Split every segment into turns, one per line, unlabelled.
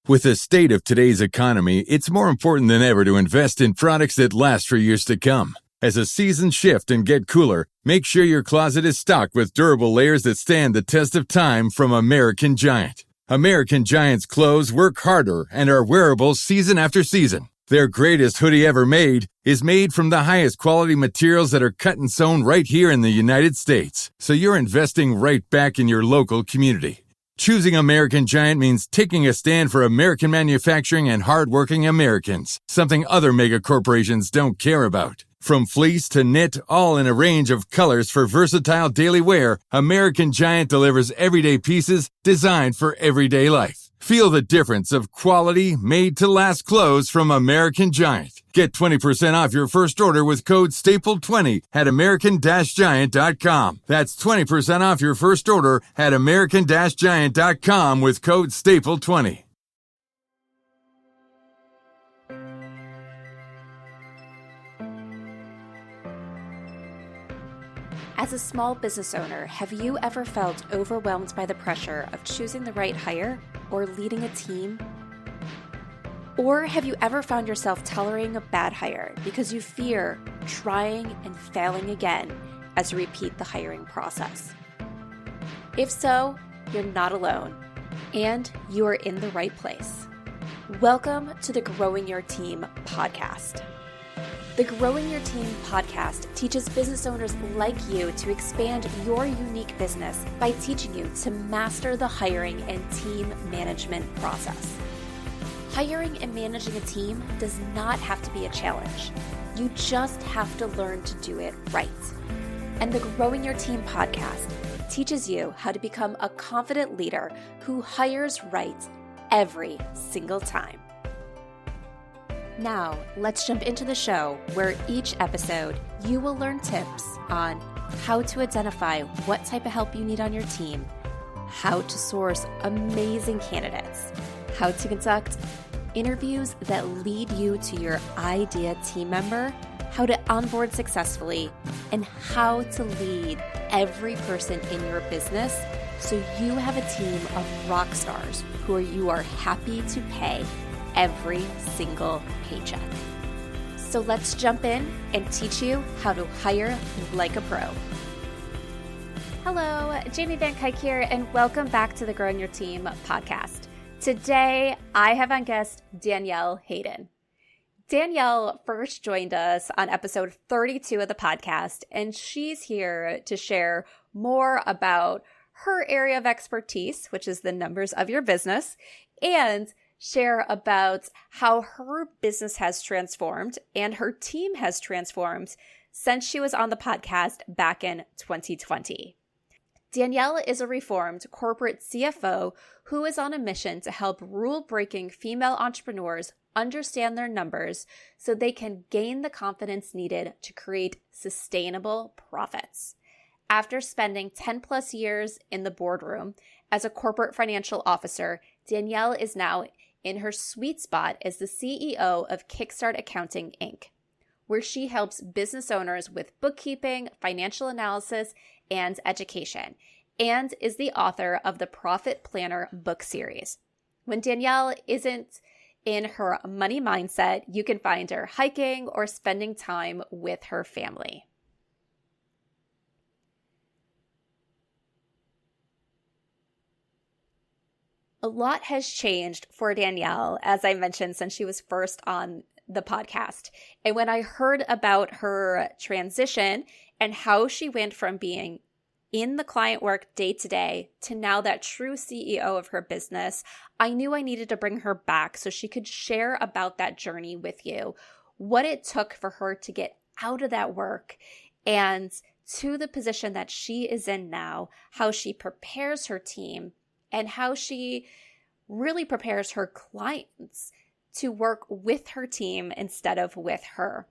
With the state of today's economy, it's more important than ever to invest in products that last for years to come. As the seasons shift and get cooler, make sure your closet is stocked with durable layers that stand the test of time from American Giant. American Giant's clothes work harder and are wearable season after season. Their greatest hoodie ever made is made from the highest quality materials that are cut and sewn right here in the United States. So you're investing right back in your local community. Choosing American Giant means taking a stand for American manufacturing and hardworking Americans, something other mega corporations don't care about. From fleece to knit, all in a range of colors for versatile daily wear, American Giant delivers everyday pieces designed for everyday life. Feel the difference of quality, made-to-last clothes from American Giant. Get 20% off your first order with code STAPLE20 at american-giant.com. That's 20% off your first order at american-giant.com with code STAPLE20.
As a small business owner, have you ever felt overwhelmed by the pressure of choosing the right hire or leading a team? Or have you ever found yourself tolerating a bad hire because you fear trying and failing again as you repeat the hiring process? If so, you're not alone, and you are in the right place. Welcome to the Growing Your Team podcast. The Growing Your Team podcast teaches business owners like you to expand your unique business by teaching you to master the hiring and team management process. Hiring and managing a team does not have to be a challenge. You just have to learn to do it right. And the Growing Your Team podcast teaches you how to become a confident leader who hires right every single time. Now, let's jump into the show where each episode you will learn tips on how to identify what type of help you need on your team, how to source amazing candidates, how to conduct interviews that lead you to your ideal team member, how to onboard successfully, and how to lead every person in your business so you have a team of rock stars who you are happy to pay every single paycheck. So let's jump in and teach you how to hire like a pro. Hello, Jamie Van Kuyk here, and welcome back to the Growing Your Team podcast. Today, I have on guest Danielle Hayden. Danielle first joined us on episode 32 of the podcast, and she's here to share more about her area of expertise, which is the numbers of your business, and share about how her business has transformed and her team has transformed since she was on the podcast back in 2020. Danielle is a reformed corporate CFO who is on a mission to help rule-breaking female entrepreneurs understand their numbers so they can gain the confidence needed to create sustainable profits. After spending 10 plus years in the boardroom as a corporate financial officer, Danielle is now in her sweet spot as the CEO of Kickstart Accounting, Inc., where she helps business owners with bookkeeping, financial analysis, and education, and is the author of the Profit Planner book series. When Danielle isn't in her money mindset, you can find her hiking or spending time with her family. A lot has changed for Danielle, as I mentioned, since she was first on the podcast. And when I heard about her transition and how she went from being in the client work day to day to now that true CEO of her business, I knew I needed to bring her back so she could share about that journey with you, what it took for her to get out of that work and to the position that she is in now, how she prepares her team, and how she really prepares her clients to work with her team instead of with her.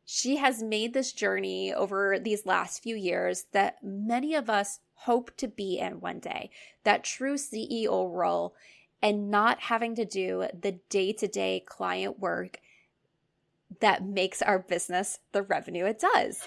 She has made this journey over these last few years that many of us hope to be in one day, that true CEO role, and not having to do the day-to-day client work that makes our business the revenue it does.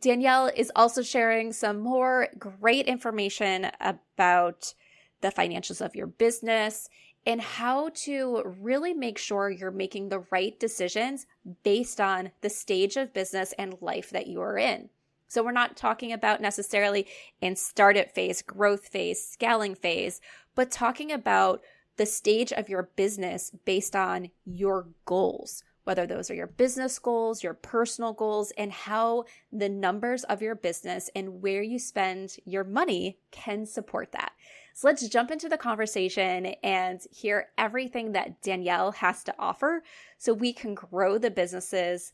Danielle is also sharing some more great information about the financials of your business and how to really make sure you're making the right decisions based on the stage of business and life that you are in. So we're not talking about necessarily in startup phase, growth phase, scaling phase, but talking about the stage of your business based on your goals, whether those are your business goals, your personal goals, and how the numbers of your business and where you spend your money can support that. So let's jump into the conversation and hear everything that Danielle has to offer so we can grow the businesses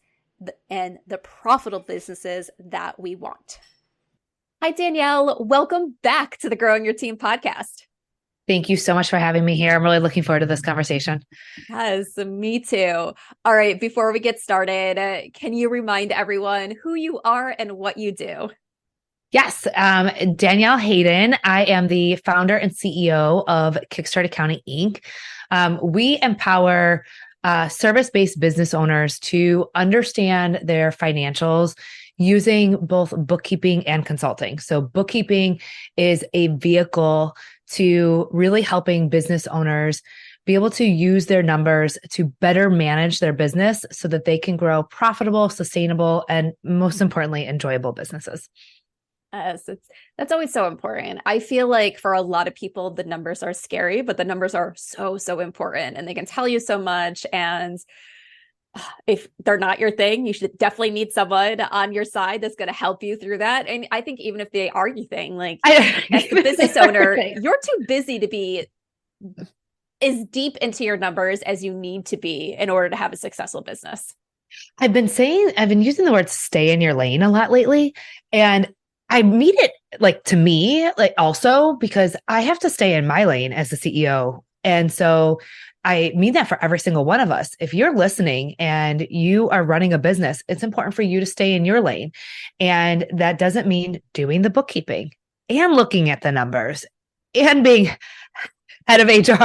and the profitable businesses that we want. Hi, Danielle. Welcome back to the Growing Your Team podcast.
Thank you so much for having me here. I'm really looking forward to this conversation.
Yes, me too. All right, before we get started, can you remind everyone who you are and what you do?
Yes, Danielle Hayden. I am the founder and CEO of Kickstart Accounting Inc. We empower service-based business owners to understand their financials using both bookkeeping and consulting. So bookkeeping is a vehicle to really helping business owners be able to use their numbers to better manage their business so that they can grow profitable, sustainable, and most importantly, enjoyable businesses.
Yes, that's always so important. I feel like for a lot of people, the numbers are scary, but the numbers are so important and they can tell you so much. And if they're not your thing, you should definitely need someone on your side that's going to help you through that. And I think even if they are your thing, like as a business owner, you're too busy to be as deep into your numbers as you need to be in order to have a successful business.
I've been using the word stay in your lane a lot lately. And I mean it like to me, like also because I have to stay in my lane as the CEO. And so I mean that for every single one of us. If you're listening and you are running a business, it's important for you to stay in your lane. And that doesn't mean doing the bookkeeping and looking at the numbers and being head of HR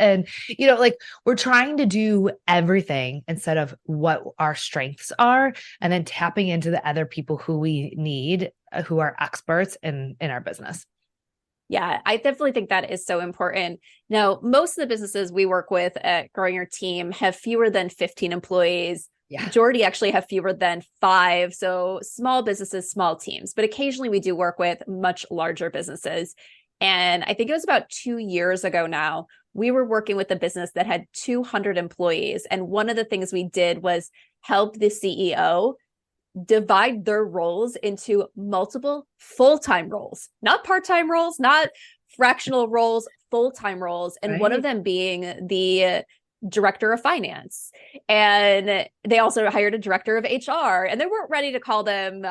and you know, like we're trying to do everything instead of what our strengths are and then tapping into the other people who we need, who are experts in our business.
Yeah, I definitely think that is so important. Now, most of the businesses we work with at Growing Your Team have fewer than 15 employees. Yeah. Majority actually have fewer than 5. So small businesses, small teams, but occasionally we do work with much larger businesses. And I think it was about 2 years ago now, we were working with a business that had 200 employees. And one of the things we did was help the CEO divide their roles into multiple full-time roles, not part-time roles, not fractional roles, full-time roles. And one of them being the director of finance. And they also hired a director of HR, and they weren't ready to call them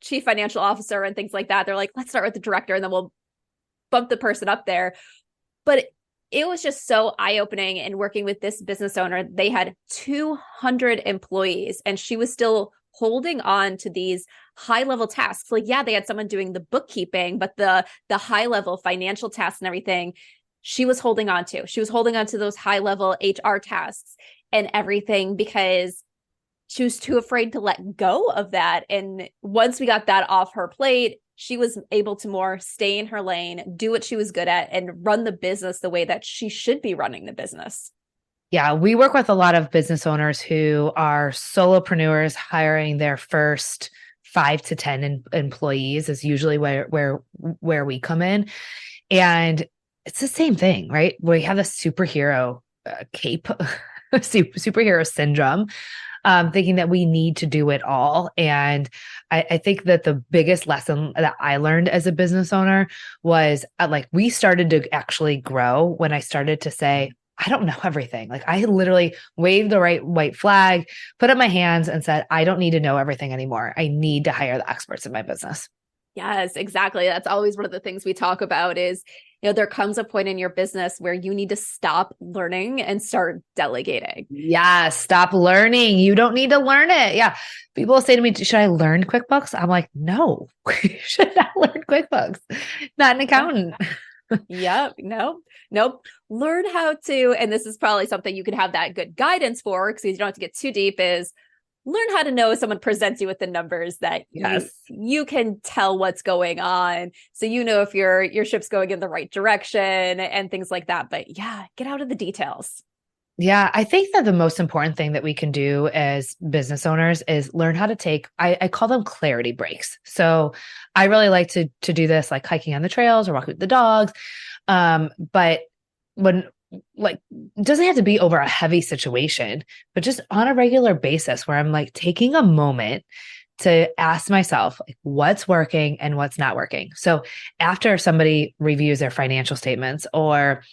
chief financial officer and things like that. They're like, let's start with the director and then we'll bump the person up there. But it was just so eye-opening in working with this business owner. They had 200 employees and she was still holding on to these high-level tasks. Like, yeah, they had someone doing the bookkeeping, but the high-level financial tasks and everything, she was holding on to. She was holding on to those high-level HR tasks and everything because she was too afraid to let go of that. And once we got that off her plate, she was able to more stay in her lane, do what she was good at, and run the business the way that she should be running the business.
Yeah, we work with a lot of business owners who are solopreneurs hiring their first 5 to 10 employees is usually where we come in. And it's the same thing, right? We have a superhero cape, superhero syndrome, thinking that we need to do it all. And I think that the biggest lesson that I learned as a business owner was like, we started to actually grow when I started to say, I don't know everything. Like I literally waved the white flag, put up my hands and said, I don't need to know everything anymore. I need to hire the experts in my business.
Yes, exactly. That's always one of the things we talk about is, you know, there comes a point in your business where you need to stop learning and start delegating.
Yeah, stop learning. You don't need to learn it. Yeah. People say to me, should I learn QuickBooks? I'm like, no, you should not learn QuickBooks. Not an accountant.
Yep. Nope. Learn how to, and this is probably something you can have that good guidance for because you don't have to get too deep, is learn how to know if someone presents you with the numbers that you can tell what's going on. So you know if your ship's going in the right direction and things like that. But yeah, get out of the details.
Yeah, I think that the most important thing that we can do as business owners is learn how to take, I call them clarity breaks. So I really like to do this, like hiking on the trails or walking with the dogs. But when like, it doesn't have to be over a heavy situation, but just on a regular basis where I'm like taking a moment to ask myself like what's working and what's not working. So after somebody reviews their financial statements or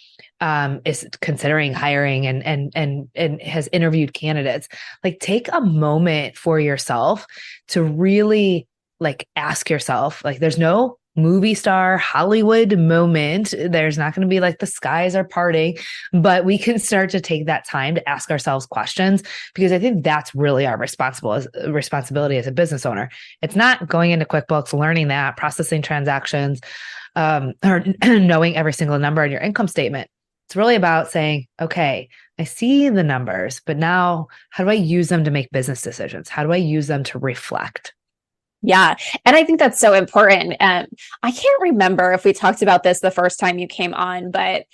is considering hiring and has interviewed candidates, like take a moment for yourself to really like ask yourself, like there's no movie star Hollywood moment. There's not going to be like the skies are parting, but we can start to take that time to ask ourselves questions, because I think that's really our responsibility as a business owner. It's not going into QuickBooks, learning that, processing transactions, or knowing every single number in your income statement. It's really about saying, okay, I see the numbers, but now how do I use them to make business decisions? How do I use them to reflect?
Yeah. And I think that's so important. I can't remember if we talked about this the first time you came on, but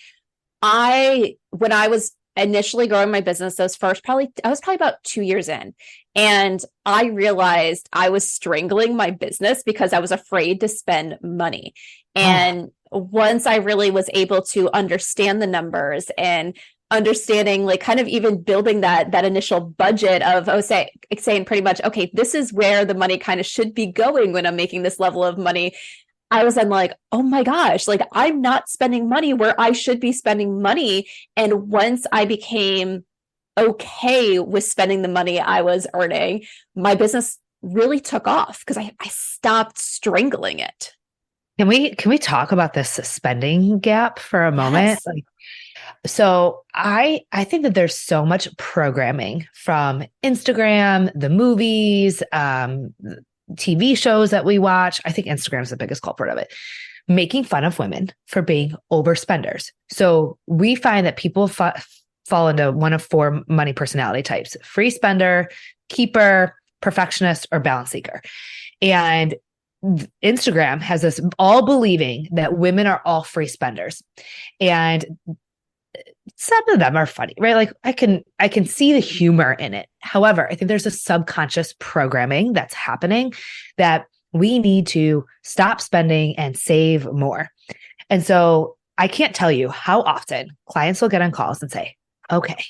when I was initially growing my business, I was probably about 2 years in, and I realized I was strangling my business because I was afraid to spend money. And once I really was able to understand the numbers and understanding, like kind of even building that initial budget of saying pretty much, okay, this is where the money kind of should be going when I'm making this level of money. I'm like, oh my gosh, like I'm not spending money where I should be spending money. And once I became okay with spending the money I was earning, my business really took off because I stopped strangling it.
Can we talk about this spending gap for a moment?
Yes.
So I think that there's so much programming from Instagram, the movies, TV shows that we watch. I think Instagram is the biggest culprit of it, making fun of women for being overspenders. So we find that people fall into one of four money personality types: free spender, keeper, perfectionist, or balance seeker. And Instagram has us all believing that women are all free spenders. And some of them are funny, right? Like I can see the humor in it. However, I think there's a subconscious programming that's happening that we need to stop spending and save more. And so I can't tell you how often clients will get on calls and say, okay,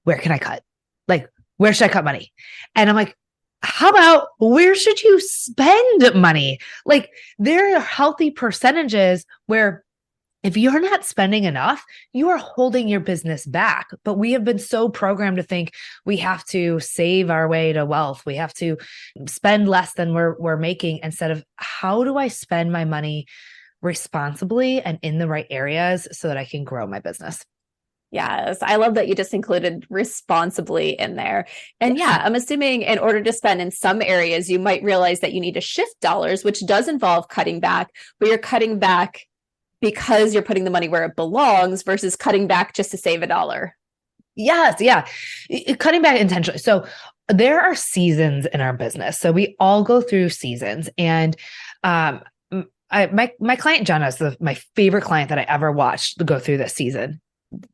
where can I cut? Like, where should I cut money? And I'm like, how about where should you spend money? Like there are healthy percentages where if you're not spending enough, you are holding your business back. But we have been so programmed to think we have to save our way to wealth. We have to spend less than we're making, instead of how do I spend my money responsibly and in the right areas so that I can grow my business.
Yes, I love that you just included responsibly in there. And yeah, I'm assuming in order to spend in some areas, you might realize that you need to shift dollars, which does involve cutting back, but you're cutting back because you're putting the money where it belongs versus cutting back just to save a dollar.
Yes. Yeah. Cutting back intentionally. So there are seasons in our business. So we all go through seasons. And my client, Jenna, is my favorite client that I ever watched go through this season,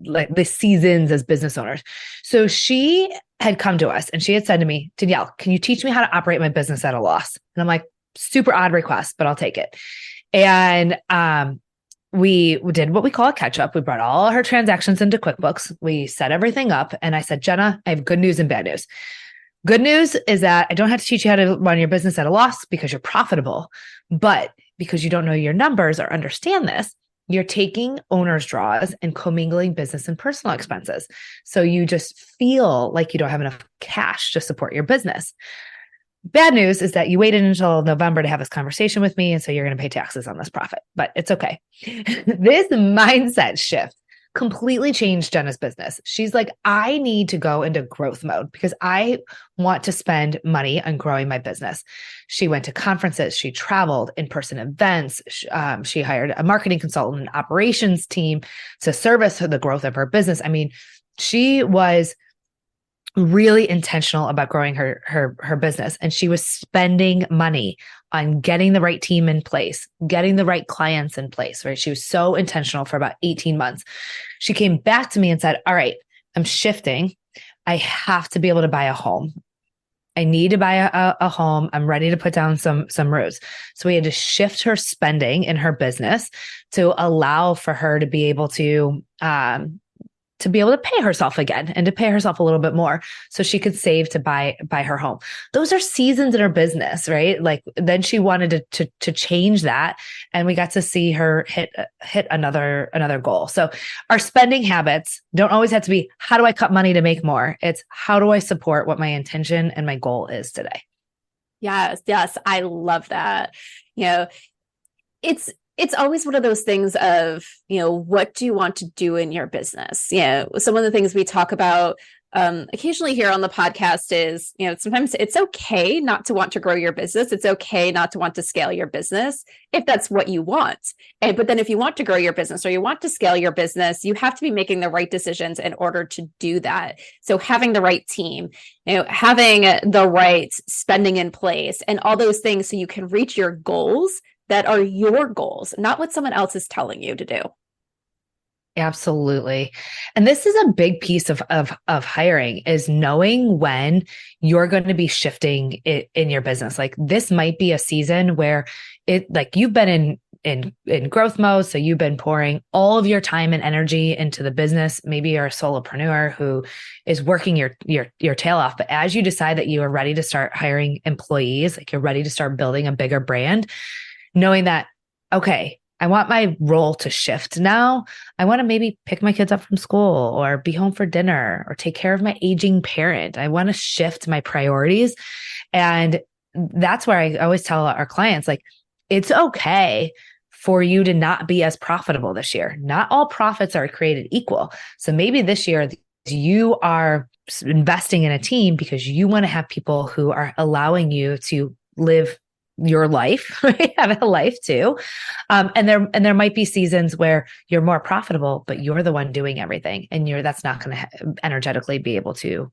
like the seasons as business owners. So she had come to us and she had said to me, Danielle, can you teach me how to operate my business at a loss? And I'm like, super odd request, but I'll take it. And we did what we call a catch up. We brought all her transactions into QuickBooks. We set everything up. And I said, Jenna, I have good news and bad news. Good news is that I don't have to teach you how to run your business at a loss because you're profitable. But because you don't know your numbers or understand this, you're taking owner's draws and commingling business and personal expenses. So you just feel like you don't have enough cash to support your business. Bad news is that you waited until November to have this conversation with me. And so you're going to pay taxes on this profit, but it's okay. This mindset shift completely changed Jenna's business. She's like, I need to go into growth mode because I want to spend money on growing my business. She went to conferences, she traveled, in-person events. She hired a marketing consultant, an operations team to service the growth of her business. I mean, she was really intentional about growing her business. And she was spending money on getting the right team in place, getting the right clients in place, right? She was so intentional for about 18 months. She came back to me and said, all right, I'm shifting. I have to be able to buy a home. I need to buy a home. I'm ready to put down some roots. So we had to shift her spending in her business to allow for her to be able to pay herself again and to pay herself a little bit more so she could save to buy her home. Those are seasons in her business, right? Like then she wanted to change that, and we got to see her hit another goal. So our spending habits don't always have to be, how do I cut money to make more? It's how do I support what my intention and my goal is today?
Yes, I love that. It's always one of those things of, what do you want to do in your business? Some of the things we talk about occasionally here on the podcast is, sometimes it's okay not to want to grow your business. It's okay not to want to scale your business if that's what you want. But then if you want to grow your business or you want to scale your business, you have to be making the right decisions in order to do that. So having the right team, having the right spending in place and all those things so you can reach your goals that are your goals, not what someone else is telling you to do.
Absolutely. And this is a big piece of hiring, is knowing when you're going to be shifting in your business. Like this might be a season where you've been in growth mode. So you've been pouring all of your time and energy into the business. Maybe you're a solopreneur who is working your tail off. But as you decide that you are ready to start hiring employees, like you're ready to start building a bigger brand, knowing that, okay, I want my role to shift now. I want to maybe pick my kids up from school or be home for dinner or take care of my aging parent. I want to shift my priorities. And that's where I always tell our clients, like, it's okay for you to not be as profitable this year. Not all profits are created equal. So maybe this year you are investing in a team because you want to have people who are allowing you to live your life, right? Have a life too. And there might be seasons where you're more profitable, but you're the one doing everything. And that's not going to energetically be able to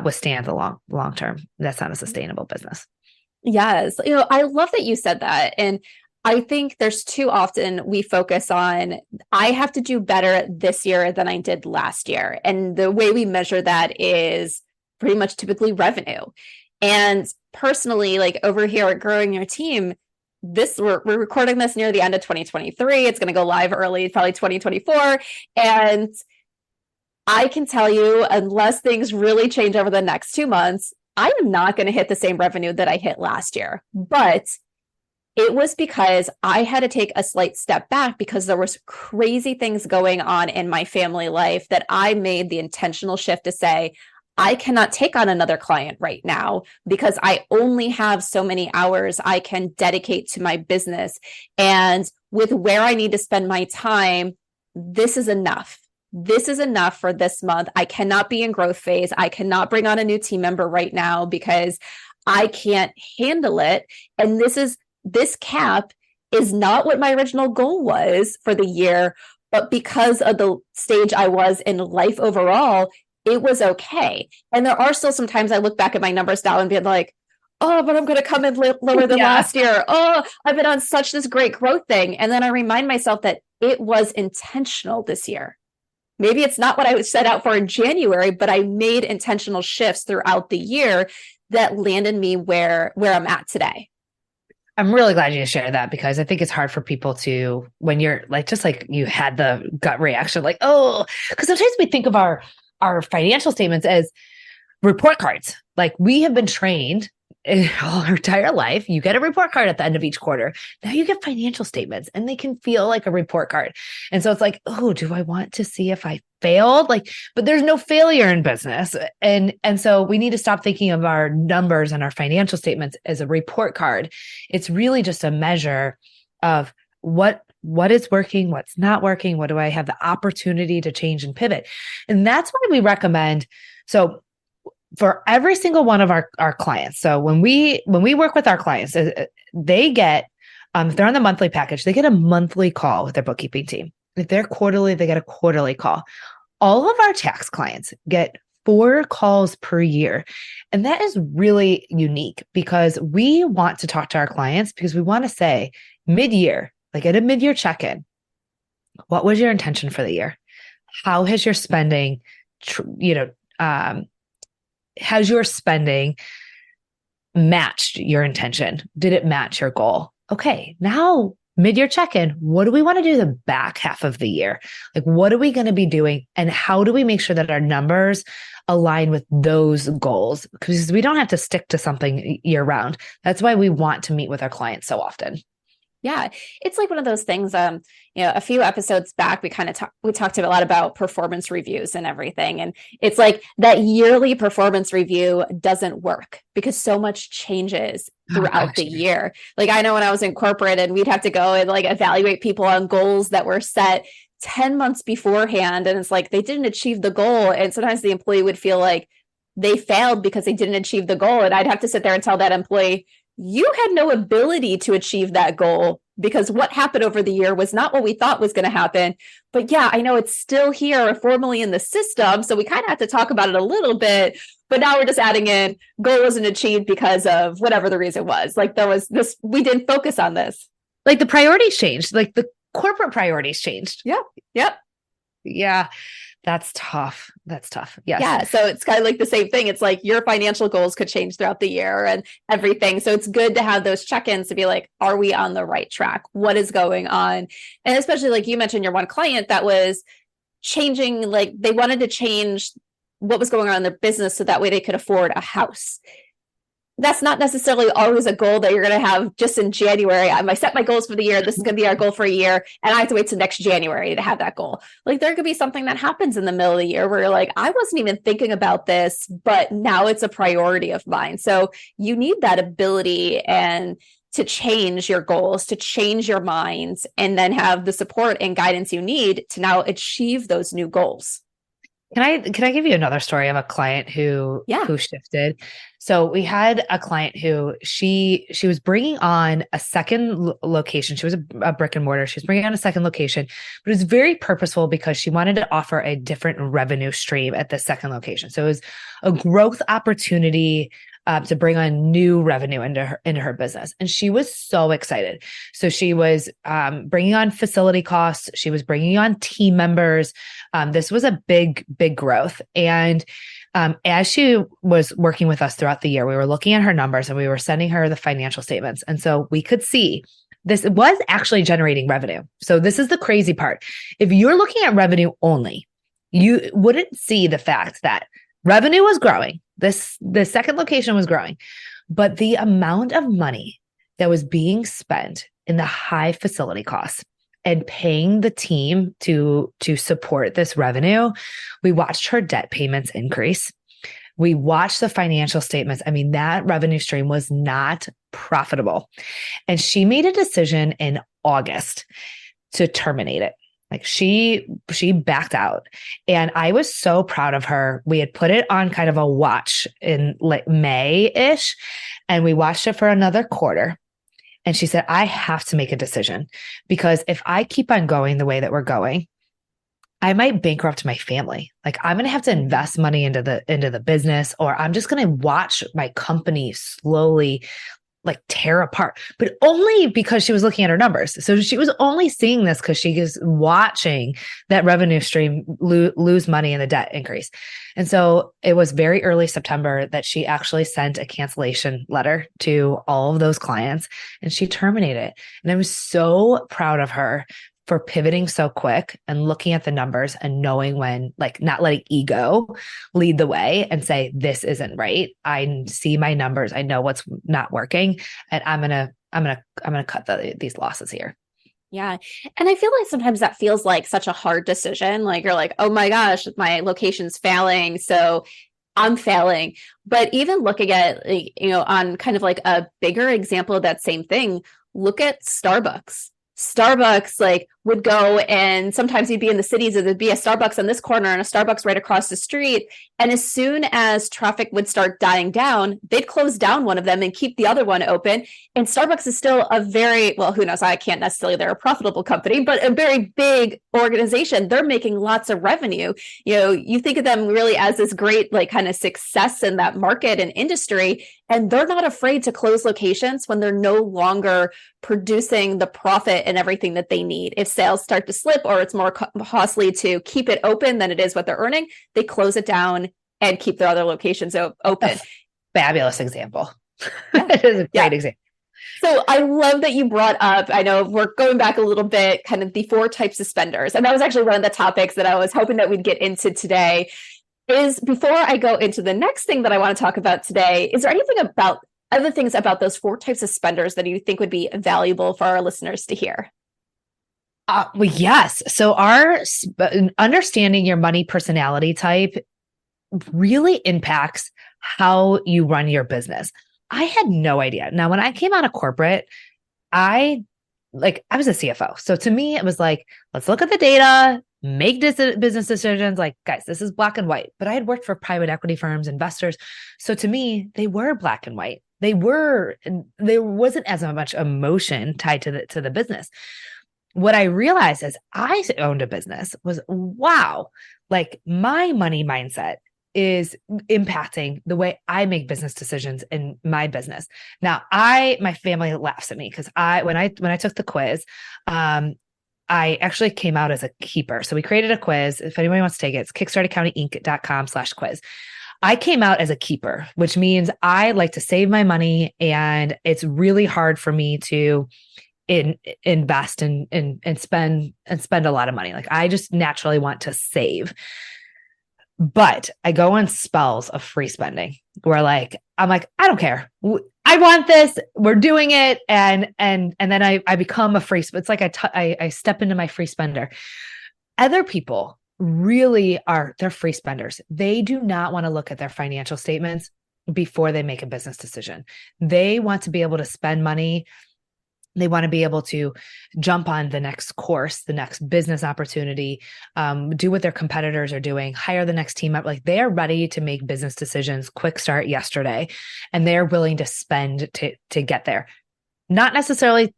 withstand the long term. That's not a sustainable business.
Yes. I love that you said that. And I think there's too often we focus on, I have to do better this year than I did last year. And the way we measure that is pretty much typically revenue. And personally, like over here at Growing Your Team, we're recording this near the end of 2023. It's going to go live early, probably 2024. And I can tell you, unless things really change over the next 2 months, I am not going to hit the same revenue that I hit last year. But it was because I had to take a slight step back because there was crazy things going on in my family life that I made the intentional shift to say, I cannot take on another client right now because I only have so many hours I can dedicate to my business. And with where I need to spend my time, this is enough. This is enough for this month. I cannot be in growth phase. I cannot bring on a new team member right now because I can't handle it. And this cap is not what my original goal was for the year, but because of the stage I was in life overall, it was okay. And there are still sometimes I look back at my numbers now and be like, oh, but I'm going to come in lower than last year. Oh, I've been on such this great growth thing. And then I remind myself that it was intentional this year. Maybe it's not what I set out for in January, but I made intentional shifts throughout the year that landed me where I'm at today.
I'm really glad you shared that because I think it's hard for people to, when you're like, just like you had the gut reaction, like, oh, because sometimes we think of our financial statements as report cards. Like we have been trained all our entire life. You get a report card at the end of each quarter. Now you get financial statements and they can feel like a report card. And so it's like, oh, do I want to see if I failed? But there's no failure in business. And so we need to stop thinking of our numbers and our financial statements as a report card. It's really just a measure of what is working, what's not working, what do I have the opportunity to change and pivot. And that's why we recommend. So for every single one of our clients. So when we work with our clients, they get, if they're on the monthly package, they get a monthly call with their bookkeeping team. If they're quarterly, they get a quarterly call. All of our tax clients get 4 calls per year. And that is really unique because we want to talk to our clients because we want to say mid-year, like at a mid-year check-in, what was your intention for the year? How has your spending, has your spending matched your intention? Did it match your goal? Okay, now mid-year check-in, what do we want to do the back half of the year? Like, what are we going to be doing? And how do we make sure that our numbers align with those goals? Because we don't have to stick to something year round. That's why we want to meet with our clients so often.
Yeah, it's like one of those things. A few episodes back, we talked a lot about performance reviews and everything, and it's like that yearly performance review doesn't work because so much changes throughout the year. Like I know when I was in corporate, and we'd have to go and like evaluate people on goals that were set 10 months beforehand, and it's like they didn't achieve the goal, and sometimes the employee would feel like they failed because they didn't achieve the goal, and I'd have to sit there and tell that employee, you had no ability to achieve that goal because what happened over the year was not what we thought was going to happen. But yeah, I know it's still here formally in the system. So we kind of have to talk about it a little bit, but now we're just adding in goal wasn't achieved because of whatever the reason was. Like there was this, we didn't focus on this.
Like the priorities changed, like the corporate priorities changed.
Yeah. Yep.
Yeah. That's tough. Yes.
Yeah. So it's kind of like the same thing. It's like your financial goals could change throughout the year and everything. So it's good to have those check-ins to be like, are we on the right track? What is going on? And especially like you mentioned your one client that was changing, like they wanted to change what was going on in their business so that way they could afford a house. That's not necessarily always a goal that you're going to have just in January. I set my goals for the year. This is going to be our goal for a year. And I have to wait till next January to have that goal. Like there could be something that happens in the middle of the year where you're like, I wasn't even thinking about this, but now it's a priority of mine. So you need that ability and to change your goals, to change your minds, and then have the support and guidance you need to now achieve those new goals.
Can I give you another story of a client who shifted? So we had a client who she was bringing on a second location. She was a brick and mortar. She was bringing on a second location, but it was very purposeful because she wanted to offer a different revenue stream at the second location. So it was a growth opportunity to bring on new revenue into her business. And she was so excited. So she was bringing on facility costs. She was bringing on team members. This was a big growth. And as she was working with us throughout the year, we were looking at her numbers and we were sending her the financial statements. And so we could see this was actually generating revenue. So this is the crazy part. If you're looking at revenue only, you wouldn't see the fact that revenue was growing. The second location was growing, but the amount of money that was being spent in the high facility costs and paying the team to support this revenue, we watched her debt payments increase. We watched the financial statements. I mean, that revenue stream was not profitable. And she made a decision in August to terminate it. Like she backed out, and I was so proud of her. We had put it on kind of a watch in like May-ish, and we watched it for another quarter. And she said, I have to make a decision because if I keep on going the way that we're going, I might bankrupt my family. Like I'm going to have to invest money into the business, or I'm just going to watch my company slowly like tear apart, but only because she was looking at her numbers. So she was only seeing this because she is watching that revenue stream lose money and the debt increase. And so it was very early September that she actually sent a cancellation letter to all of those clients and she terminated it. And I was so proud of her for pivoting so quick and looking at the numbers and knowing when, like not letting ego lead the way and say, this isn't right. I see my numbers. I know what's not working. And I'm going to cut these losses here.
Yeah. And I feel like sometimes that feels like such a hard decision. Like you're like, oh my gosh, my location's failing. So I'm failing. But even looking at, on kind of like a bigger example of that same thing, look at Starbucks. Starbucks, like would go, and sometimes you'd be in the cities and there'd be a Starbucks on this corner and a Starbucks right across the street. And as soon as traffic would start dying down, they'd close down one of them and keep the other one open. And Starbucks is still a very, well, who knows? I can't necessarily, they're a profitable company, but a very big organization. They're making lots of revenue. You think of them really as this great, like, kind of success in that market and industry. And they're not afraid to close locations when they're no longer producing the profit and everything that they need. If sales start to slip or it's more costly to keep it open than it is what they're earning, they close it down and keep their other locations open.
Fabulous example.
Yeah.
It is a great example.
So I love that you brought up, I know we're going back a little bit, kind of the 4 types of spenders. And that was actually one of the topics that I was hoping that we'd get into today. Is before I go into the next thing that I want to talk about today, is there anything about other things about those 4 types of spenders that you think would be valuable for our listeners to hear?
Well, yes. So understanding your money personality type really impacts how you run your business. I had no idea. Now, when I came out of corporate, I was a CFO. So to me, it was like, let's look at the data, make business decisions. Like, guys, this is black and white. But I had worked for private equity firms, investors. So to me, they were black and white. There wasn't as much emotion tied to the business. What I realized as I owned a business was, wow, like my money mindset is impacting the way I make business decisions in my business. Now, my family laughs at me because when I took the quiz, I actually came out as a keeper. So we created a quiz. If anybody wants to take it, it's kickstartaccountinginc.com/quiz. I came out as a keeper, which means I like to save my money, and it's really hard for me to invest and spend a lot of money. Like, I just naturally want to save. But I go on spells of free spending where I'm like, I don't care. I want this. We're doing it. And then I become a free. It's like I step into my free spender. Other people really they're free spenders. They do not want to look at their financial statements before they make a business decision. They want to be able to spend money. They want to be able to jump on the next course, the next business opportunity, do what their competitors are doing, hire the next team up. Like, they are ready to make business decisions, quick start yesterday, and they're willing to spend to get there. Not necessarily,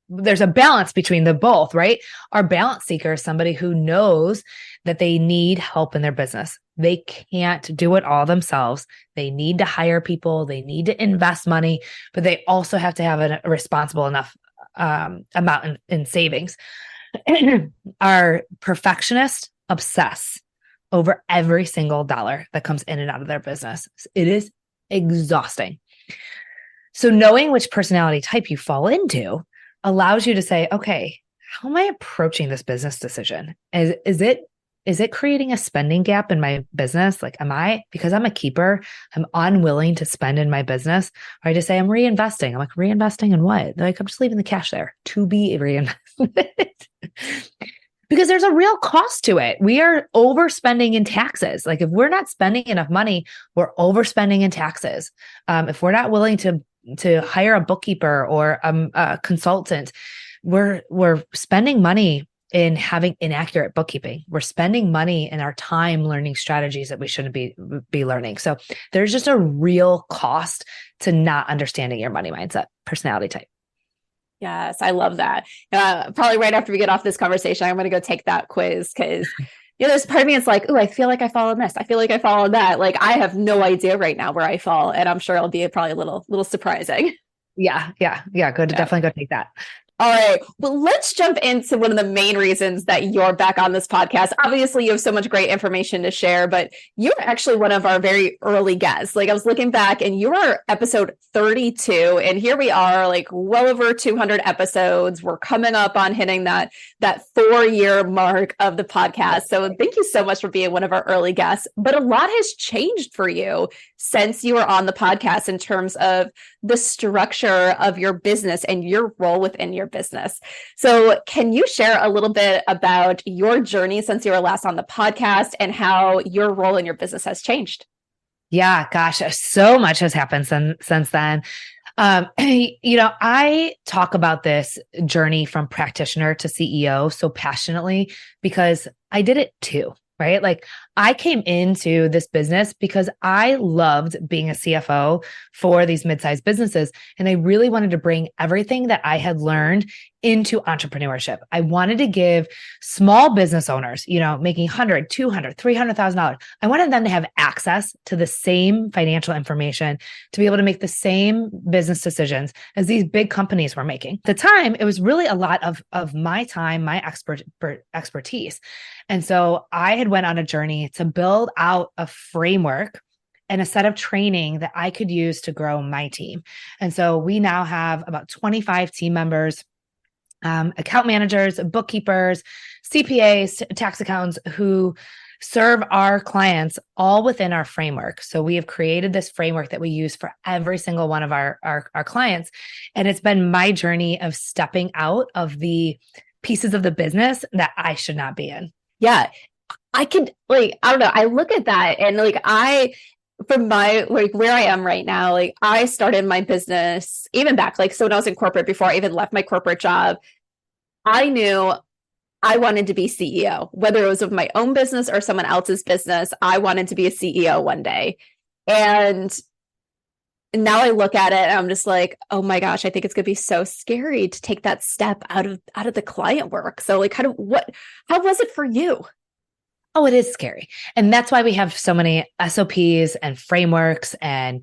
there's a balance between the both, right? Our balance seeker is somebody who knows that they need help in their business. They can't do it all themselves. They need to hire people. They need to invest money, but they also have to have a responsible enough amount in savings. Our perfectionists obsess over every single dollar that comes in and out of their business. It is exhausting. So knowing which personality type you fall into allows you to say, okay, how am I approaching this business decision? Is it creating a spending gap in my business? Like, because I'm a keeper, I'm unwilling to spend in my business? Or I just say I'm reinvesting. I'm like, reinvesting in what? They're like, I'm just leaving the cash there to be reinvested. Because there's a real cost to it. We are overspending in taxes. Like, if we're not spending enough money, we're overspending in taxes. If we're not willing to hire a bookkeeper or a consultant, we're spending money in having inaccurate bookkeeping. We're spending money in our time learning strategies that we shouldn't be learning. So there's just a real cost to not understanding your money mindset, personality type.
Yes, I love that. Probably right after we get off this conversation, I'm going to go take that quiz because there's part of me, it's like, oh, I feel like I fall in this. I feel like I fall in that. Like, I have no idea right now where I fall, and I'm sure it'll be probably a little surprising.
Yeah. Good. Definitely go take that.
All right. Well, let's jump into one of the main reasons that you're back on this podcast. Obviously, you have so much great information to share, but you're actually one of our very early guests. Like, I was looking back and you are episode 32, and here we are, like, well over 200 episodes. We're coming up on hitting that 4-year mark of the podcast. So thank you so much for being one of our early guests. But a lot has changed for you since you were on the podcast in terms of the structure of your business and your role within your business. So can you share a little bit about your journey since you were last on the podcast and how your role in your business has changed?
Yeah, gosh, so much has happened since then. I talk about this journey from practitioner to CEO so passionately because I did it too, right? Like I came into this business because I loved being a CFO for these mid-sized businesses. And I really wanted to bring everything that I had learned into entrepreneurship. I wanted to give small business owners, making $100, $200, $300,000. I wanted them to have access to the same financial information to be able to make the same business decisions as these big companies were making. At the time, it was really a lot of my time, my expertise. And so I had went on a journey to build out a framework and a set of training that I could use to grow my team. And so we now have about 25 team members, account managers, bookkeepers, CPAs, tax accountants who serve our clients all within our framework. So we have created this framework that we use for every single one of our clients. And it's been my journey of stepping out of the pieces of the business that I should not be in.
Yeah. I don't know. I look at that and from my, where I am right now, I started my business even back, so when I was in corporate, before I even left my corporate job, I knew I wanted to be CEO, whether it was of my own business or someone else's business. I wanted to be a CEO one day. And now I look at it and I'm just like, oh my gosh, I think it's going to be so scary to take that step out of the client work. So how was it for you?
Oh, it is scary. And that's why we have so many SOPs and frameworks, and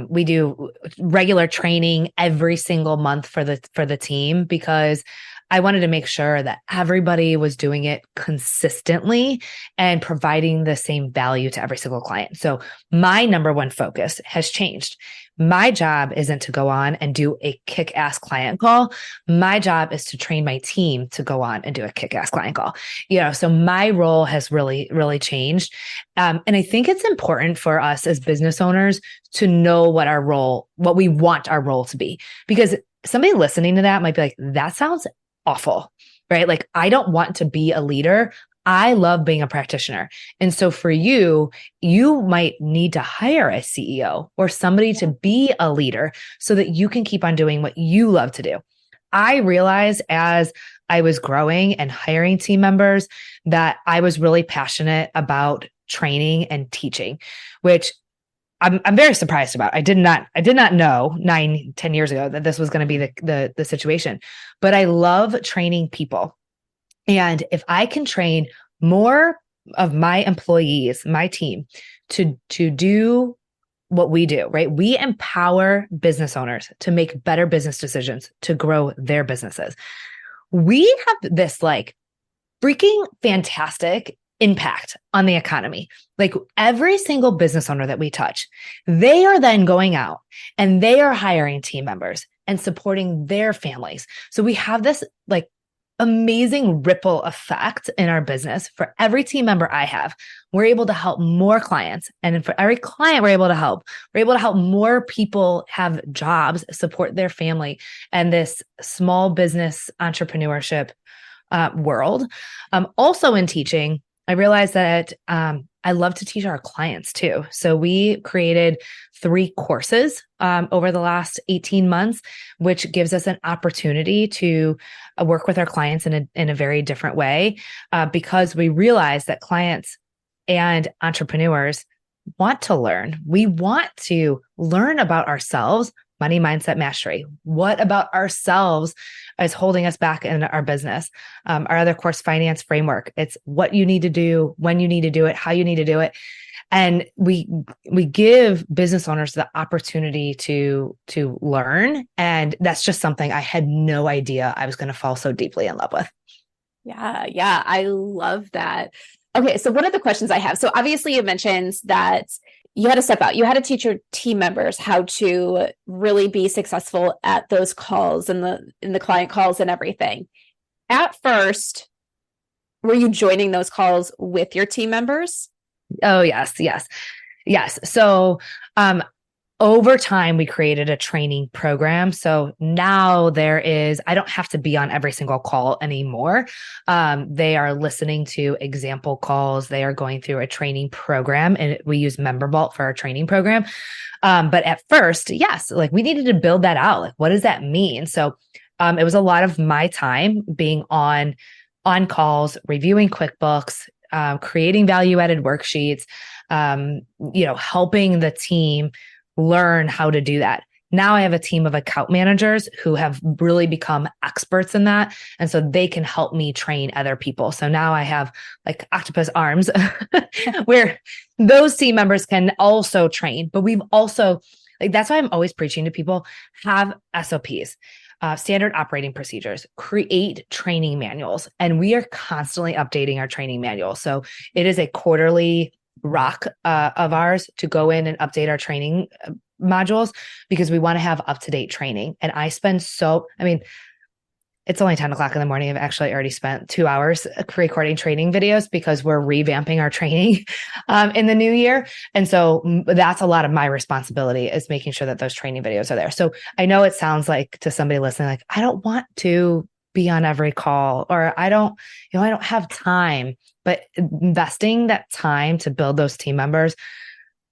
we do regular training every single month for the team, because I wanted to make sure that everybody was doing it consistently and providing the same value to every single client. So my number one focus has changed. My job isn't to go on and do a kick-ass client call. My job is to train my team to go on and do a kick-ass client call. So my role has really, really changed. And I think it's important for us as business owners to know what we want our role to be, because somebody listening to that might be like, that sounds awful, right? I don't want to be a leader. I love being a practitioner. And so for you might need to hire a CEO or somebody to be a leader so that you can keep on doing what you love to do. I realized as I was growing and hiring team members that I was really passionate about training and teaching, which I'm very surprised about. I did not know 9-10 years ago that this was going to be the situation, but I love training people. And if I can train more of my employees, my team, to do what we do, right? We empower business owners to make better business decisions, to grow their businesses. We have this freaking fantastic impact on the economy. Every single business owner that we touch, they are then going out and they are hiring team members and supporting their families. So we have this amazing ripple effect in our business. For every team member I have, we're able to help more clients. And for every client we're able to help more people have jobs, support their family, and this small business entrepreneurship world. Also in teaching, I realized that I love to teach our clients too. So we created 3 courses over the last 18 months, which gives us an opportunity to work with our clients in a very different way, because we realize that clients and entrepreneurs want to learn. We want to learn about ourselves. Money Mindset Mastery. What about ourselves is holding us back in our business? Our other course, Finance Framework. It's what you need to do, when you need to do it, how you need to do it. And we give business owners the opportunity to learn. And that's just something I had no idea I was going to fall so deeply in love with.
Yeah. I love that. Okay. So one of the questions I have, so obviously you mentioned that you had to step out. You had to teach your team members how to really be successful at those calls and the client calls and everything. At first, were you joining those calls with your team members?
Oh, yes. So, over time, we created a training program. So now I don't have to be on every single call anymore. They are listening to example calls. They are going through a training program, and we use Member Vault for our training program. But at first, yes, like we needed to build that out. Like, what does that mean? So it was a lot of my time being on calls, reviewing QuickBooks, creating value-added worksheets, helping the team learn how to do that. Now I have a team of account managers who have really become experts in that. And so they can help me train other people. So now I have like octopus arms where those team members can also train. But we've also, like, that's why I'm always preaching to people, have SOPs. Standard operating procedures, create training manuals. And we are constantly updating our training manual. So it is a quarterly rock of ours to go in and update our training modules, because we want to have up-to-date training. And it's only 10 o'clock in the morning. I've actually already spent 2 hours recording training videos because we're revamping our training in the new year. And so that's a lot of my responsibility, is making sure that those training videos are there. So I know it sounds like, to somebody listening, like, I don't want to be on every call, or I don't have time. But investing that time to build those team members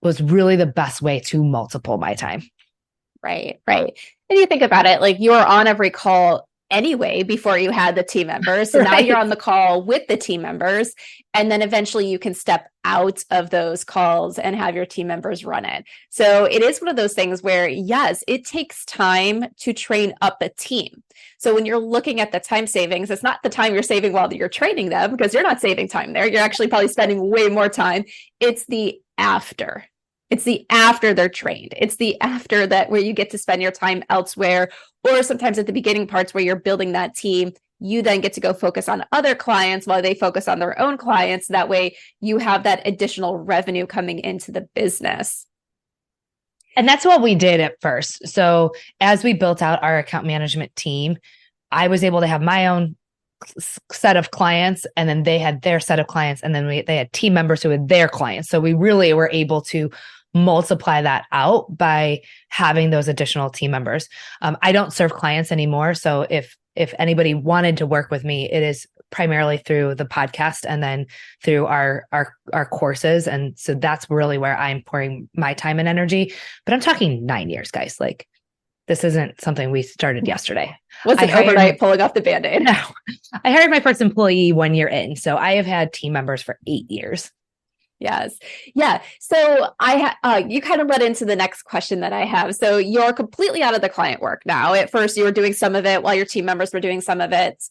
was really the best way to multiple my time.
Right. And you think about it, like, you were on every call anyway before you had the team members. So now you're on the call with the team members, and then eventually you can step out of those calls and have your team members run it. So it is one of those things where, yes, it takes time to train up a team. So when you're looking at the time savings, it's not the time you're saving while you're training them, because you're not saving time there. You're actually probably spending way more time. It's the after. It's the after they're trained. It's the after that where you get to spend your time elsewhere, or sometimes at the beginning parts where you're building that team, you then get to go focus on other clients while they focus on their own clients. That way you have that additional revenue coming into the business.
And that's what we did at first. So as we built out our account management team, I was able to have my own set of clients, and then they had their set of clients, and then they had team members who had their clients. So we really were able to multiply that out by having those additional team members. I don't serve clients anymore. So if anybody wanted to work with me, it is primarily through the podcast and then through our courses. And so that's really where I'm pouring my time and energy. But I'm talking 9 years, guys. Like, this isn't something we started yesterday.
Wasn't overnight pulling off the Band-Aid.
No, I hired my first employee 1 year in. So I have had team members for 8 years.
Yes. Yeah. So you kind of led into the next question that I have. So you're completely out of the client work now. At first, you were doing some of it while your team members were doing some of it.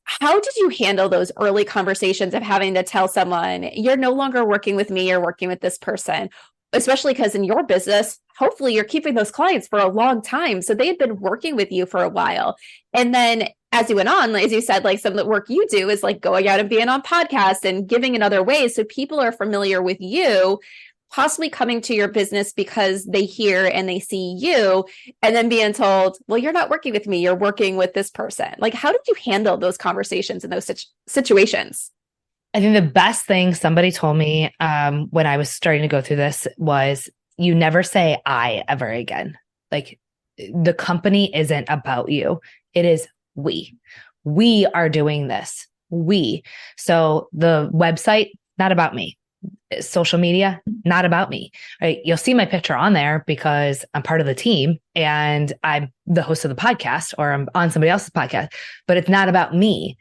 How did you handle those early conversations of having to tell someone, you're no longer working with me, you're working with this person? Especially because in your business, hopefully you're keeping those clients for a long time. So they had been working with you for a while. And then as you went on, as you said, like, some of the work you do is like going out and being on podcasts and giving in other ways. So people are familiar with you, possibly coming to your business because they hear and they see you, and then being told, well, you're not working with me, you're working with this person. Like, how did you handle those conversations in those situations?
I think the best thing somebody told me when I was starting to go through this was, you never say I ever again. Like, the company isn't about you. It is we. We are doing this. So the website, not about me. Social media, not about me. Right? You'll see my picture on there because I'm part of the team and I'm the host of the podcast, or I'm on somebody else's podcast, but it's not about me.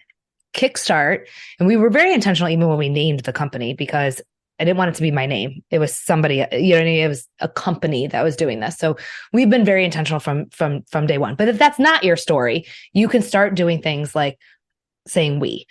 Kickstart. And we were very intentional even when we named the company, because I didn't want it to be my name. It was somebody, it was a company that was doing this. So we've been very intentional from day one. But if that's not your story, you can start doing things like saying we,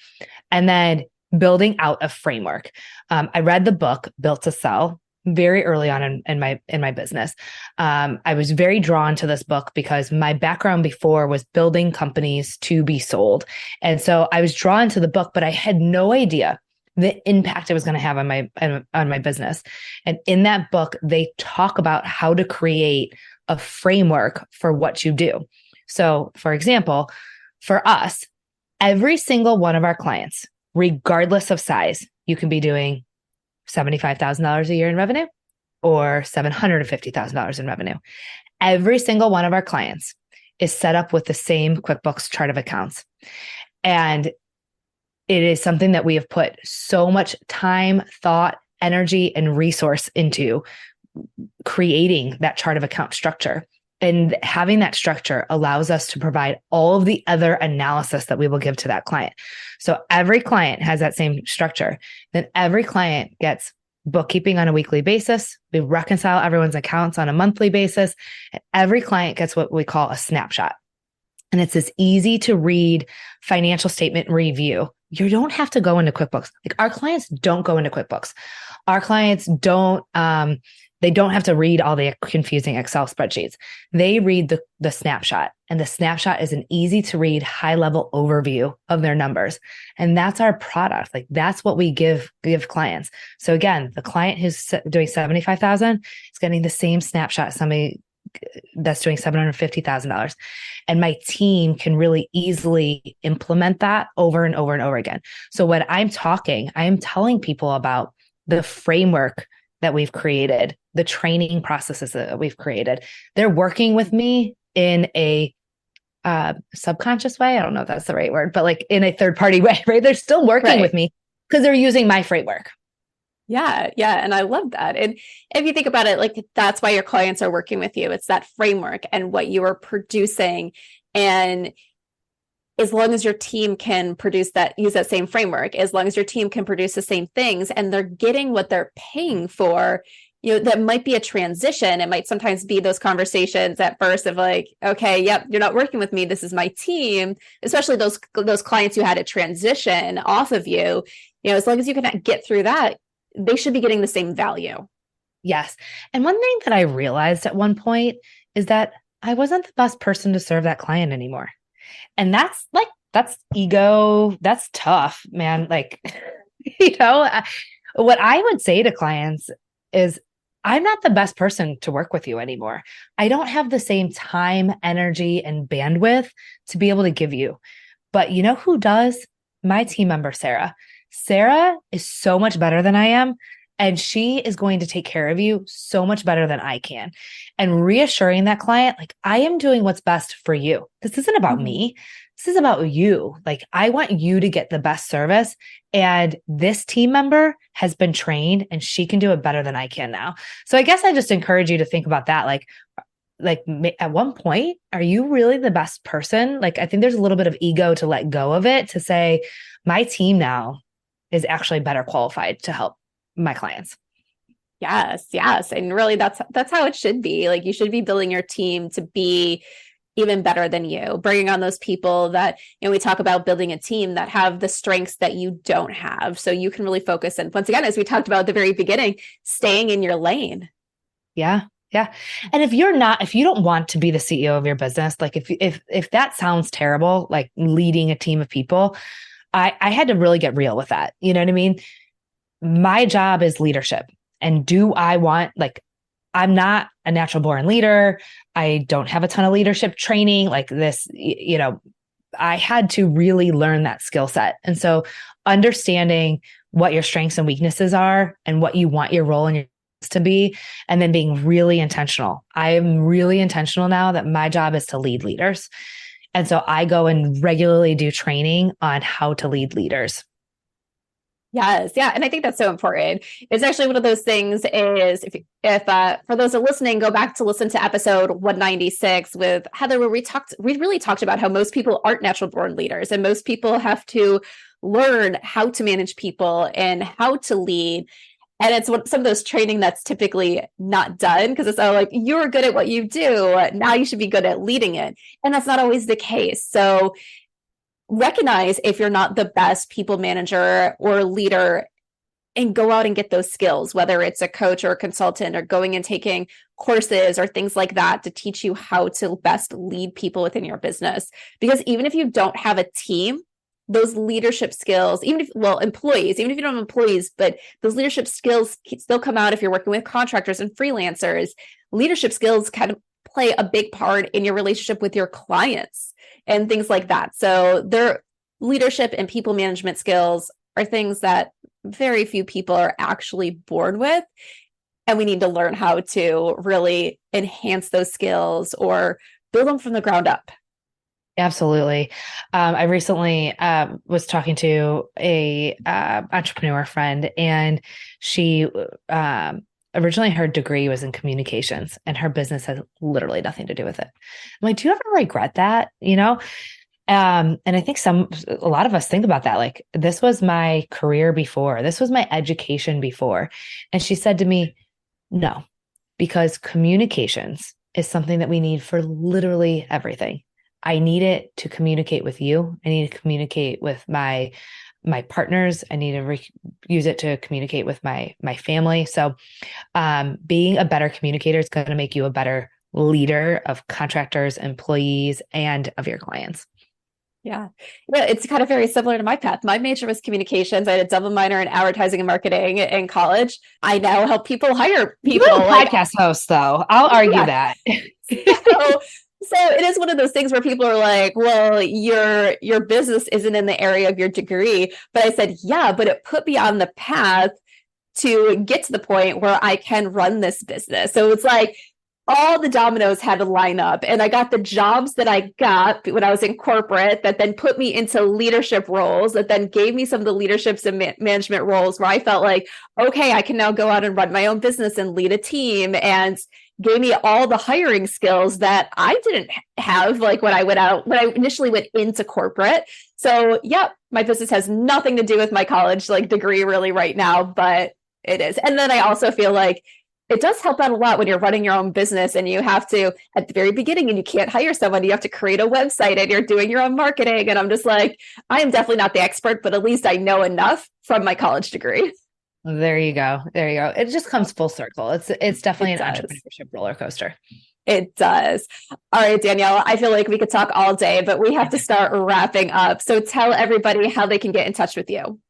and then building out a framework. I read the book Built to Sell very early on in my business. I was very drawn to this book because my background before was building companies to be sold. And so I was drawn to the book, but I had no idea the impact it was going to have on my business. And in that book, they talk about how to create a framework for what you do. So for example, for us, every single one of our clients, regardless of size, you can be doing $75,000 a year in revenue, or $750,000 in revenue. Every single one of our clients is set up with the same QuickBooks chart of accounts. And it is something that we have put so much time, thought, energy, and resource into creating that chart of account structure. And having that structure allows us to provide all of the other analysis that we will give to that client. So every client has that same structure. Then every client gets bookkeeping on a weekly basis. We reconcile everyone's accounts on a monthly basis. And every client gets what we call a snapshot. And it's this easy to read financial statement review. You don't have to go into QuickBooks. Like, our clients don't go into QuickBooks. Our clients don't, they don't have to read all the confusing Excel spreadsheets. They read the snapshot, and the snapshot is an easy to read, high level overview of their numbers. And that's our product. Like, that's what we give clients. So again, the client who's doing $75,000 is getting the same snapshot somebody that's doing $750,000. And my team can really easily implement that over and over and over again. So when I am telling people about the framework that we've created, the training processes that we've created. They're working with me in a subconscious way. I don't know if that's the right word, but like in a third party way, right? They're still working with me because they're using my framework.
Yeah. And I love that. And if you think about it, like, that's why your clients are working with you. It's that framework and what you are producing. And as long as your team can use that same framework, as long as your team can produce the same things and they're getting what they're paying for, that might be a transition. It might sometimes be those conversations at first of like, okay, yep, you're not working with me. This is my team, especially those clients who had a transition off of you. As long as you can get through that, they should be getting the same value.
Yes. And one thing that I realized at one point is that I wasn't the best person to serve that client anymore. And that's ego. That's tough, man. Like, what I would say to clients is, I'm not the best person to work with you anymore. I don't have the same time, energy, and bandwidth to be able to give you. But you know who does? My team member, Sarah. Sarah is so much better than I am. And she is going to take care of you so much better than I can. And reassuring that client, like, I am doing what's best for you. This isn't about me. This is about you. Like, I want you to get the best service. And this team member has been trained and she can do it better than I can now. So I guess I just encourage you to think about that. Like at one point, are you really the best person? Like, I think there's a little bit of ego to let go of it, to say, my team now is actually better qualified to help my clients.
Yes. And really that's how it should be. Like, you should be building your team to be even better than you, bringing on those people that, we talk about building a team that have the strengths that you don't have. So you can really focus. And once again, as we talked about at the very beginning, staying in your lane.
Yeah. And if you don't want to be the CEO of your business, like if that sounds terrible, like leading a team of people, I had to really get real with that. You know what I mean? My job is leadership. And I'm not a natural born leader. I don't have a ton of leadership training like this. I had to really learn that skill set. And so understanding what your strengths and weaknesses are and what you want your role in your business to be, and then being really intentional. I'm really intentional now that my job is to lead leaders. And so I go and regularly do training on how to lead leaders.
Yes. Yeah. And I think that's so important. It's actually one of those things is if for those who are listening, go back to listen to episode 196 with Heather, where we really talked about how most people aren't natural born leaders and most people have to learn how to manage people and how to lead. And it's some of those training that's typically not done because it's all like, you're good at what you do. Now you should be good at leading it. And that's not always the case. So recognize if you're not the best people manager or leader and go out and get those skills, whether it's a coach or a consultant or going and taking courses or things like that to teach you how to best lead people within your business. Because even if you don't have a team, those leadership skills, employees, even if you don't have employees, but those leadership skills still come out if you're working with contractors and freelancers. Leadership skills kind of play a big part in your relationship with your clients and things like that. So their leadership and people management skills are things that very few people are actually born with. And we need to learn how to really enhance those skills or build them from the ground up.
Absolutely. I recently was talking to a entrepreneur friend, and she originally her degree was in communications, and her business has literally nothing to do with it. I'm like, do you ever regret that? And I think a lot of us think about that. Like, this was my career before, this was my education before. And she said to me, no, because communications is something that we need for literally everything. I need it to communicate with you. I need to communicate with my partners. I need to use it to communicate with my family. So being a better communicator is going to make you a better leader of contractors, employees, and of your clients.
Yeah, it's kind of very similar to my path. My major was communications. I had a double minor in advertising and marketing in college. I now help people hire people.
You're a podcast host, though. I'll argue that.
So it is one of those things where people are like, well, your business isn't in the area of your degree. But I said, yeah, but it put me on the path to get to the point where I can run this business. So it's like all the dominoes had to line up, and I got the jobs that I got when I was in corporate that then put me into leadership roles, that then gave me some of the leaderships and management roles where I felt like, okay, I can now go out and run my own business and lead a team, and gave me all the hiring skills that I didn't have like when I initially went into corporate. So yeah, my business has nothing to do with my college like degree really right now, but it is. And then I also feel like it does help out a lot when you're running your own business and you have to, at the very beginning, and you can't hire someone, you have to create a website and you're doing your own marketing. And I'm just like, I am definitely not the expert, but at least I know enough from my college degree.
There you go. It just comes full circle. It's definitely an entrepreneurship roller coaster.
It does. All right, Danielle, I feel like we could talk all day, but we have to start wrapping up. So tell everybody how they can get in touch with you.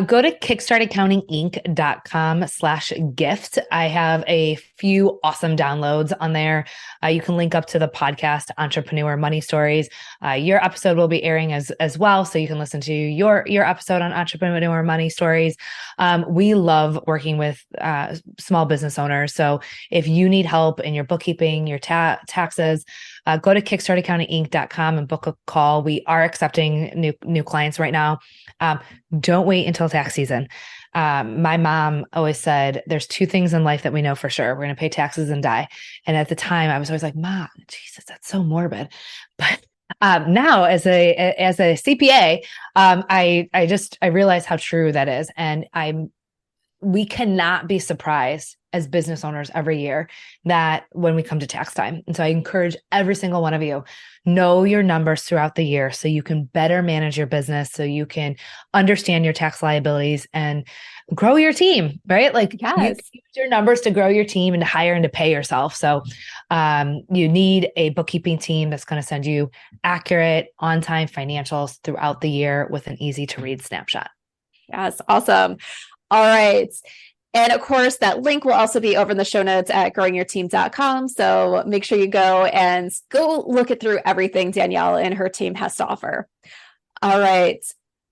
Go to kickstartaccountinginc.com/gift. I have a few awesome downloads on there. You can link up to the podcast, Entrepreneur Money Stories. Your episode will be airing as well, so you can listen to your episode on Entrepreneur Money Stories. We love working with small business owners. So if you need help in your bookkeeping, your taxes, go to kickstartaccountinginc.com and book a call. We are accepting new clients right now. Don't wait until tax season. My mom always said, there's two things in life that we know for sure. We're going to pay taxes and die. And at the time I was always like, Mom, Jesus, that's so morbid. But now as a CPA, I realize how true that is. And we cannot be surprised as business owners every year that when we come to tax time. And so I encourage every single one of you, know your numbers throughout the year so you can better manage your business, so you can understand your tax liabilities and grow your team, right? Like
yes.
You use your numbers to grow your team and to hire and to pay yourself. So you need a bookkeeping team that's going to send you accurate, on-time financials throughout the year with an easy to read snapshot.
Yes. Awesome. All right. And of course, that link will also be over in the show notes at growingyourteam.com. So make sure you go look it through everything Danielle and her team has to offer. All right.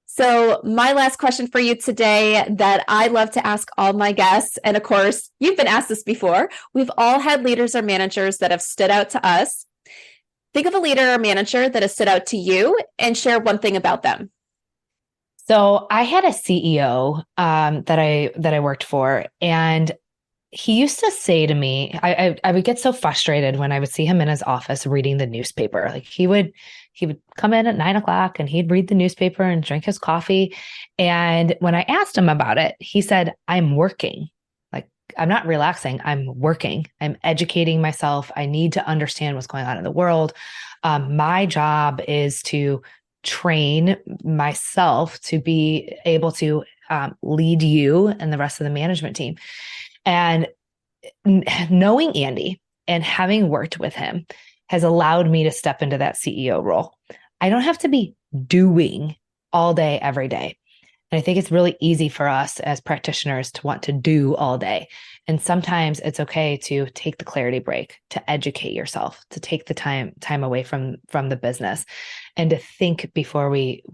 So my last question for you today that I love to ask all my guests, and of course, you've been asked this before. We've all had leaders or managers that have stood out to us. Think of a leader or manager that has stood out to you and share one thing about them.
So I had a CEO that I worked for, and he used to say to me, I would get so frustrated when I would see him in his office reading the newspaper. Like he would come in at 9:00 and he'd read the newspaper and drink his coffee. And when I asked him about it, he said, I'm working. Like, I'm not relaxing. I'm working. I'm educating myself. I need to understand what's going on in the world. My job is to train myself to be able to lead you and the rest of the management team. And knowing Andy and having worked with him has allowed me to step into that CEO role. I don't have to be doing all day, every day. And I think it's really easy for us as practitioners to want to do all day. And sometimes it's okay to take the clarity break, to educate yourself, to take the time away from the business, and to think before we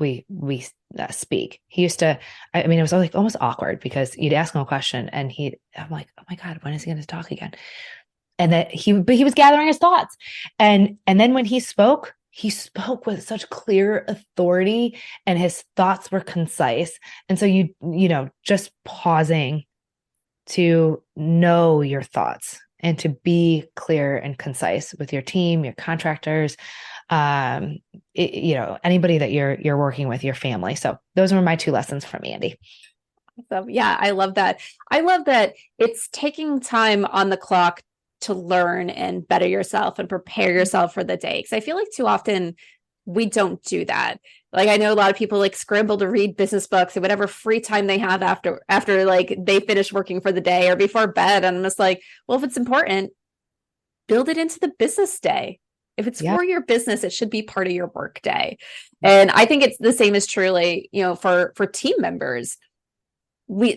speak. He used to, I mean, it was like almost awkward because you'd ask him a question and I'm like, oh my God, when is he going to talk again? And that he was gathering his thoughts. And then when he spoke with such clear authority and his thoughts were concise. And so you know, just pausing to know your thoughts and to be clear and concise with your team, your contractors, you know, anybody that you're working with, your family. So those were my 2 lessons from Andy.
So, yeah, I love that. I love that it's taking time on the clock to learn and better yourself and prepare yourself for the day. Because I feel like too often we don't do that. Like, I know a lot of people like scramble to read business books and whatever free time they have after like they finish working for the day or before bed. And I'm just like, well, if it's important, build it into the business day. If it's for your business, it should be part of your work day. And I think it's the same as truly, you know, for team members.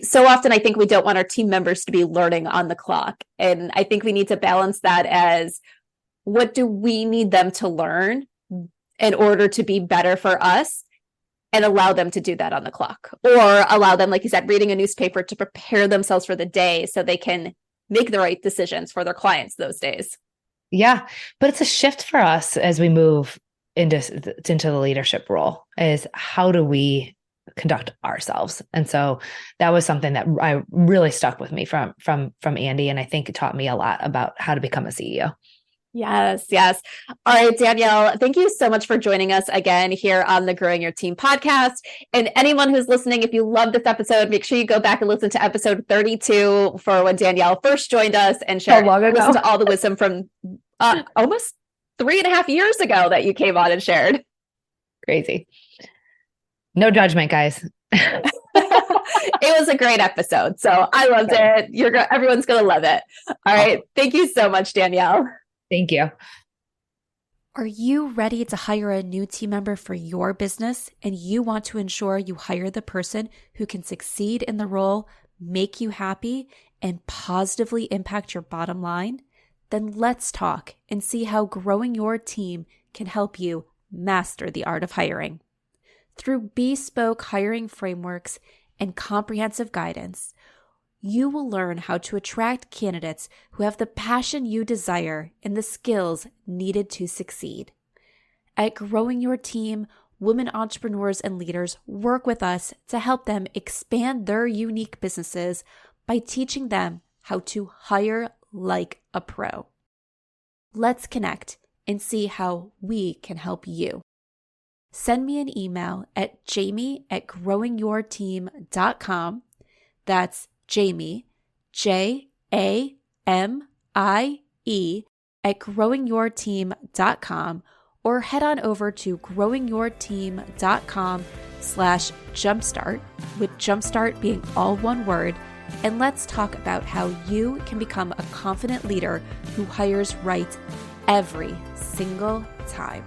So often I think we don't want our team members to be learning on the clock. And I think we need to balance that as, what do we need them to learn in order to be better for us, and allow them to do that on the clock, or allow them, like you said, reading a newspaper to prepare themselves for the day so they can make the right decisions for their clients those days.
Yeah. But it's a shift for us as we move into the leadership role, is how do we conduct ourselves? And so that was something that I really stuck with me from Andy. And I think it taught me a lot about how to become a CEO.
Yes. All right, Danielle, thank you so much for joining us again here on the Growing Your Team podcast. And anyone who's listening, if you love this episode, make sure you go back and listen to episode 32 for when Danielle first joined us and listen to all the wisdom from almost 3.5 years ago that you came on and shared.
Crazy. No judgment, guys.
It was a great episode. So I loved it. Everyone's going to love it. All right. Thank you so much, Danielle.
Thank you.
Are you ready to hire a new team member for your business, and you want to ensure you hire the person who can succeed in the role, make you happy, and positively impact your bottom line? Then let's talk and see how growing your team can help you master the art of hiring. Through bespoke hiring frameworks and comprehensive guidance, you will learn how to attract candidates who have the passion you desire and the skills needed to succeed. At Growing Your Team, women entrepreneurs and leaders work with us to help them expand their unique businesses by teaching them how to hire like a pro. Let's connect and see how we can help you. Send me an email at jamie@growingyourteam.com. That's Jamie, Jamie, @growingyourteam.com, or head on over to growingyourteam.com/jumpstart, with jumpstart being all one word, and let's talk about how you can become a confident leader who hires right every single time.